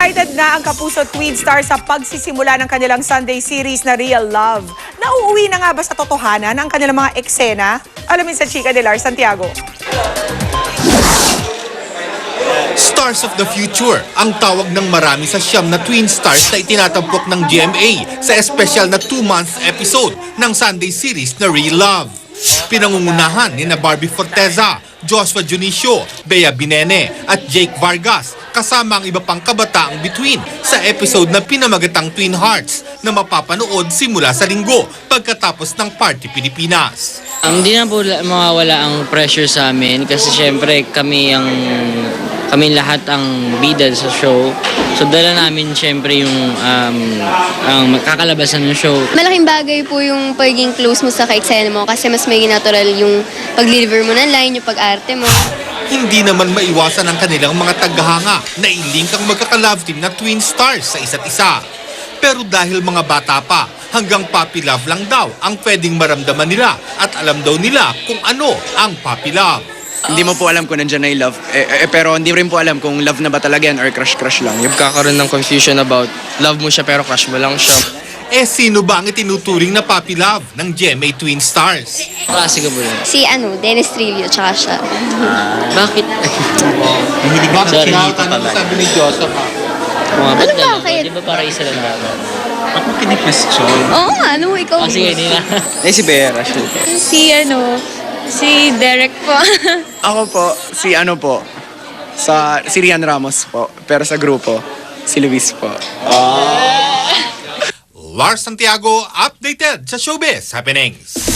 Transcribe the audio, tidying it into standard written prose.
Excited na ang Kapuso Twin Star sa pagsisimula ng kanilang Sunday series na Real Love. Nauuwi na nga ba sa totohanan ang kanilang mga eksena? Alamin sa chika ni Lars Santiago. Stars of the Future ang tawag ng marami sa siyam na twin stars na itinatampok ng GMA sa espesyal na 2-month episode ng Sunday series na Real Love. Pinangungunahan ni na Barbie Forteza, Joshua Junicio, Bea Binene at Jake Vargas kasama ang iba pang kabataang bituin sa episode na pinamagatang Twin Hearts na mapapanood simula sa Linggo pagkatapos ng Party Pilipinas. Hindi na po mawawala ang pressure sa amin kasi syempre kami lahat ang bida sa show. So dala namin syempre yung ang kakalabasan ng show. Malaking bagay po yung pagiging close mo sa ka-eksena mo kasi mas may natural yung pag-deliver mo ng line, yung pag-arte mo. Hindi naman maiwasan ang kanilang mga taghanga na i-link ang magkaka-love team na twin stars sa isa't isa. Pero dahil mga bata pa, hanggang puppy love lang daw ang pwedeng maramdaman nila at alam daw nila kung ano ang puppy love. Hindi mo po alam kung nandyan na yung love. Pero hindi rin po alam kung love na ba talaga yan or crush-crush lang. Kakaroon ng confusion about love mo siya pero crush mo lang siya. Sino ba ang itinuturing na puppy love ng GMA Twin Stars? Klase ka po yun. Si Dennis Trillo, tsaka siya. Bakit? Bakit Sorry, sinawatan ang sabi ni Joseph? Ba't Ano ganun? bakit? Di ba para isa lang naman? Ako kini-question. Oo nga, ikaw. Sige, hindi na. Si Bea, Rachel. Si Derek po. Ako po, si Rian Ramos po. Pero sa grupo, si Luis po. Lars Santiago, updated sa Showbiz Happenings.